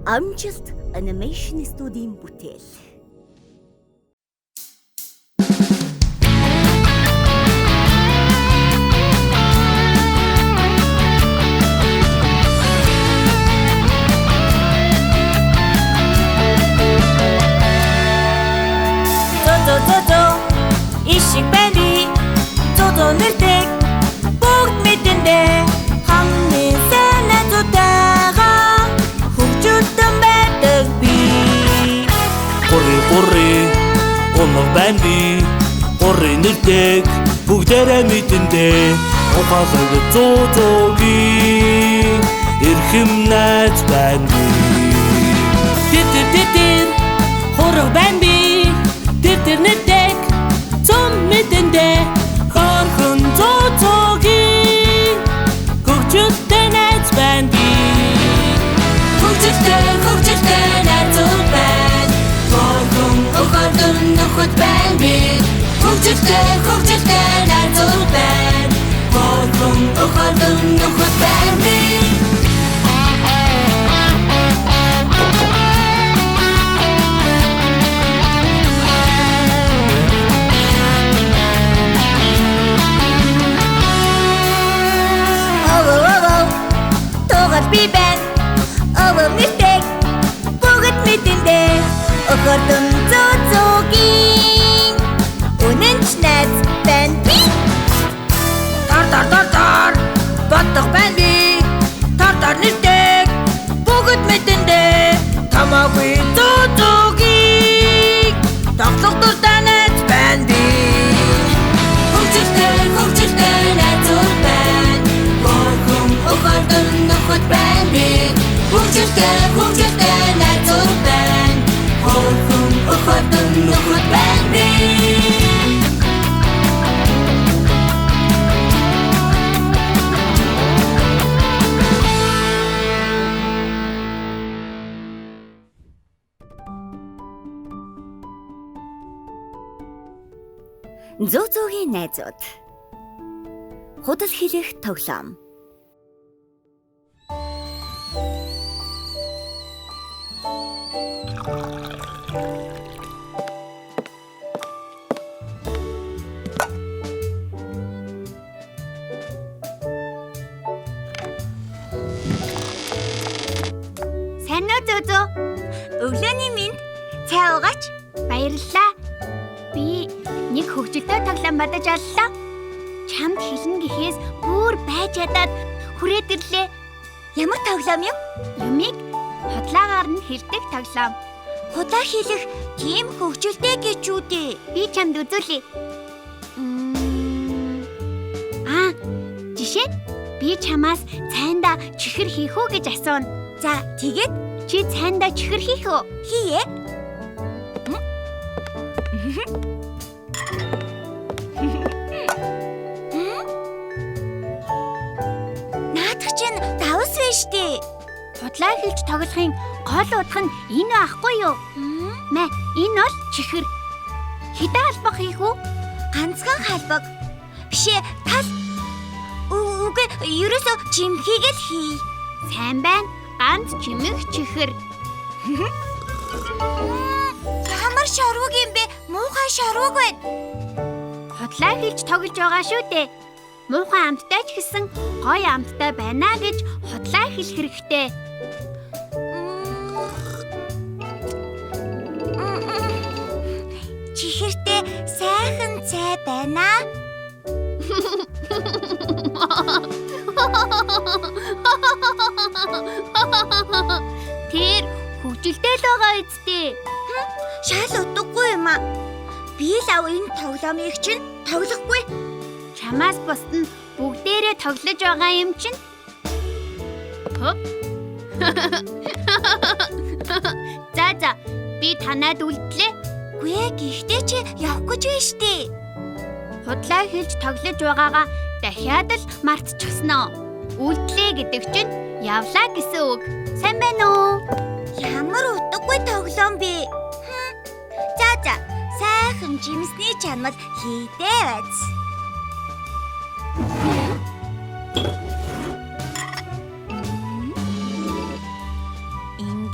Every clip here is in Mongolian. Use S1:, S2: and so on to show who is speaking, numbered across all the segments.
S1: Амжилт анимашн студийн бүтээл.
S2: Ишиг байна зодоо нэрдэг бүгд мэдэндээ хамгийн санаатайгаа хөгжүүлсэн байдаг би.
S3: Гурри онор байна би. Гурри нэрдэг бүгдээрээ мэдэндээ ухаалаг зодоогийн эрхэм найз байна би.
S2: Тэр хураг байна би. Тэр нэрдэг цом мэдэндээ хорхон зодоогийн хөгжүүлсэн найз байна би. Хөгжүүлсэн найзууд байна. Хорхон охордон нөхөд байна би. Хөгжүүлсэн найзууд байна. Хорхон охордон нөхөд байна би. Би байна овом нэрдэг бүгд мэдэндээ охордон зодоогийн үнэнч найз байна би. Тар бодох байна би. Тар нэрдэг бүгд мэдэндээ тамаагүй зодоогийн тоглох дуртай найз байна би. Хөгжүүлсэн найзууд байна. Хорхон охордон нөхөд байна би. Хөгжүүлсэн найзууд байна. Хорхон охордон нөхөд байна би.
S1: Зозоогийн найзууд. Худал хэлэх тоглоом.
S2: Сайн уу Зозоо? Өглөөний минь цай уугаач. Баярлалаа. Би нэг хөгжилтэй тоглоом бодож оллоо. Чамд хэлнэ гэхээс бүр байж чадаад хүрээд ирлээ. Ямар тоглоом юм? Юмиг худлаагаар нь хэлдэг тоглоом. Худлаа хэлэх тийм хөгжилтэй гэж үү дээ. Би чамд үзүүлье. Жишээ нь би чамаас цайнда чихэр хийх үү гэж асууна. За тэгээд чи цайнда чихэр хийх үү? Хийе. Наадах чинь давс байж тээ. Худлаа хэлж тоглохын гол утга нь энэ аахгүй юу? Мэ энэ бол чихэр. Хэдэн албаг хийх үү? Ганцхан халбаг. Бишээ тал. Үгүй ерөөсөө чимхийг л хий. Сайн байна. Ганц чимэх чихэр. Ямар шарваг юм бэ? Муухай шарваг байна. Худлаа хэлж тоглож байгаа шүү дээ. Муухай амттай ч гэсэн гоё амттай байна гэж худлаа хэлэх хэрэгтэй. Чихэртэй сайхан цай байна. Тэр хөгжилтэй л байгаа үсттэй. Шал утгагүй юм аа. Би л энэ тоглоомыг чинь тоглохгүй. Чамаас бусд нь бүгдээрээ тоглож байгаа юм чинь. За би танаад үлдлээ. Гүй гэхдээ чи явах гэж байна штэ. Худлаа хэлж тоглож байгаагаа дахиад л мартчихсноо. Үлдлээ гэдэг чинь явлаа гэсэн үг. Сайн байна уу? Ямар утгагүй тоглоом бэ? За сайхан жимсний чанал хийдээ байц.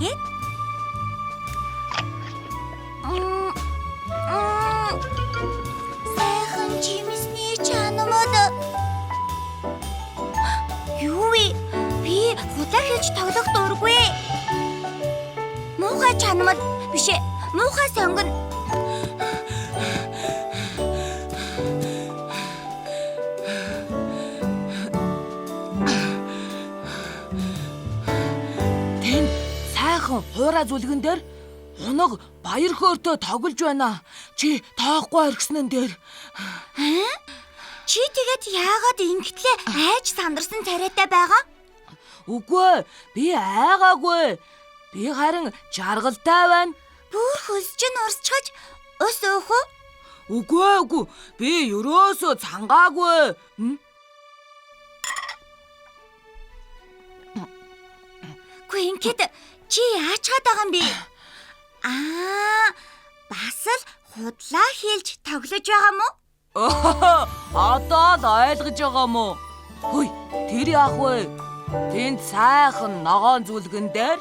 S1: хийгээд
S2: сайхан жимсний чанамад юу вэ? Би худлаа хийж тоглох дургүй. Муухай чанамад биш ээ. Муухай сонгон.
S4: Тэнд сайхан хуурай зүлгэн дээр унаг баяр хөөртөө тоглож байна. Чи тоохгүй оргиснон дээр.
S2: Чи тэгээд яагаад ингэтлээ айж сандарсан царайтай байгаа?
S4: Үгүй, би айгаагүй. Би харин жаргалтай байна.
S2: Бүр хөлж нь урсчгаж ус өөх үү?
S4: Үгүй. Би ерөөсөө цангаагүй.
S2: Үгүй ингээд чи яаж чад байгаа юм бэ? Бас л худлаа хийлж тоглож байгаа мó?
S4: Одоо л ойлгож байгаа мó. Хөөе, тэр яах вэ? Тэнд сайхан ногоон зүлгэн дээр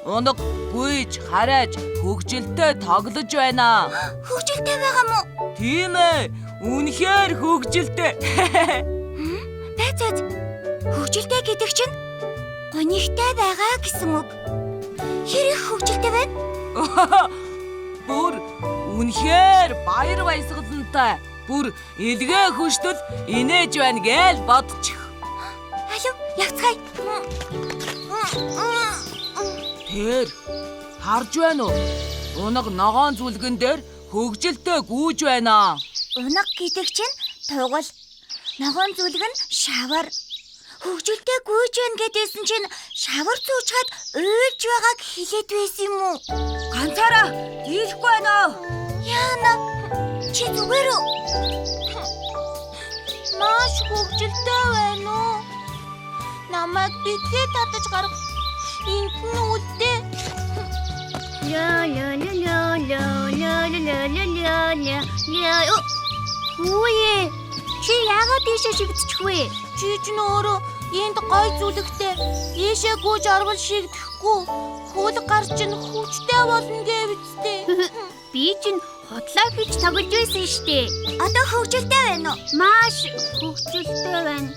S4: унаг гүйж харайж хөгжилтэй тоглож байна.
S2: Хөгжилтэй байгаа мó?
S4: Тийм ээ, үнэхээр хөгжилтэй.
S2: Бацад хөгжилтэй гэдэг чинь гонигтай байгаа гэсэн үг. Хэрэг хөгжилтэй байна?
S4: Бүр үнэхээр баяр баясгалантай. Бүр илгээ хөштөл инээж байна гэж бодчих.
S2: Алуу, явцгаая.
S4: Тэр харж байна уу? Унаг ногоон зүлгэн дээр хөгжилтэй гүйж байна.
S2: Унаг гэдэг чинь тугал. Ногоон зүлгэн шавар. Хөгжилтэй гүйж байна гэдээсэн чинь шавар зүүчхад уйлж байгааг хэлээд байсан юм уу?
S4: Ганцаараа дийлэхгүй байна уу?
S2: Яана, чи зүгээр үү? Маш хөгжилтэй байна уу? Намайг бидлээ татаж гарах. Энд нь үлдээ. Хүүе, чи яагаад тийшээ шигдчих вэ? Чи ч нөөрөө энд гой зүлэгтэй ийшээ гүйж орвол шигдэхгүй. Хөл гар чинь хүчтэй болно гэвчтэй.
S5: Би чинь худлаа хийж тоглож байсан штэ.
S2: Одоо хөгжилтэй байна уу?
S5: Маш хөвгчлөлтэй байна.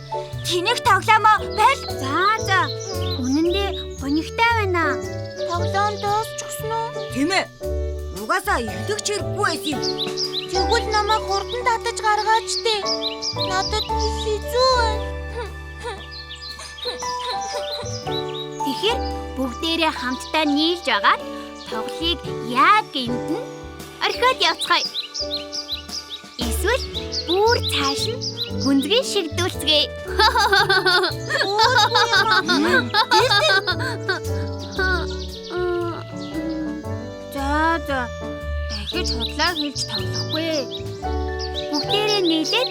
S2: Тэнэг тоглоомоо байл.
S5: За. Үнэндээ гонигтай байна.
S2: Тоглоом дуусч гисэн үү?
S4: Тийм ээ.
S2: Угаасаа ихлэгч хэрэггүй байсан юм. Тэгвэл намайг хурдан татаж гаргаач дээ. Надад хэцүү байна.
S5: Тэгэхээр бүгдээрээ хамтдаа нийлж агаад тоглыг яг энд нь орхиод явцгаая. Эсвэл бүр цааш нь гүнзгий шигдүүлцгээе. За. Дахиж худлаа хийж тоглохгүй. Бүгдээрээ нийлээд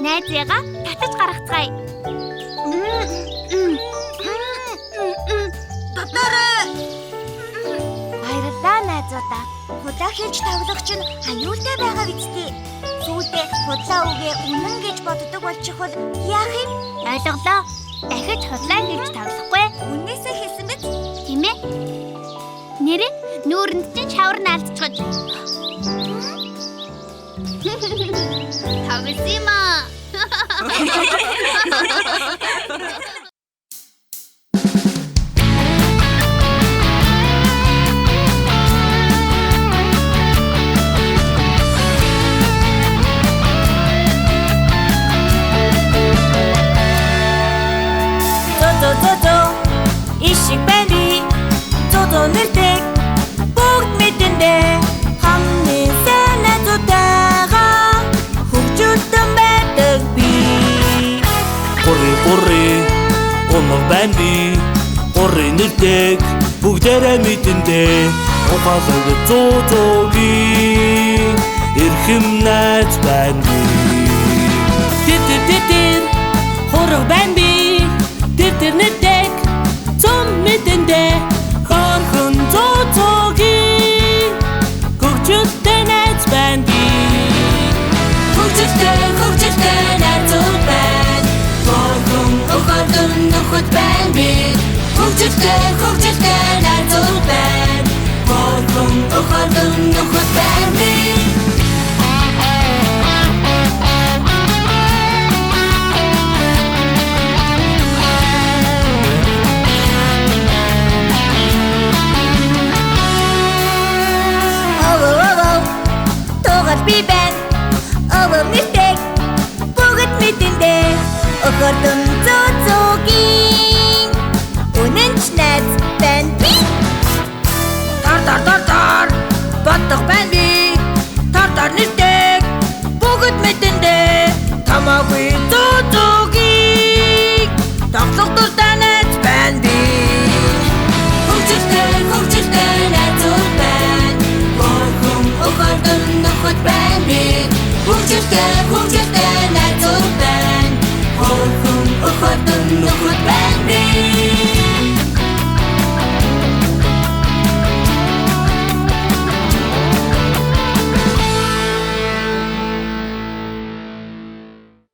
S5: найзыгаа татаж гаргацгаая.
S2: Баярлалаа найзуудаа. Худлаа хийж тоглох чинь аюултай байгаа бидтэй. Сүүлдээ худлаа үгээ үнэн гэж боддог болчихвол яах юм?
S5: Ойлголоо. Дахиж худлаа хийж тоглохгүй.
S2: Үнээсээ хэлсэн биз?
S5: Тийм ээ. Нэрээ нүүрэнд чинь шавар наалцчиход. Тавсима.
S1: Ишиг бэби зодон нэрдэг бүгд мэдэндээ хамны санаатайгаа хөгжүүлсэн байдаг би.
S3: Гурри унаг байна би. Гурри нэрдэг бүгдээрээ мэдэндээ ухаалаг зооги эрхэм найз байна би. Тэтэр хураг байна би.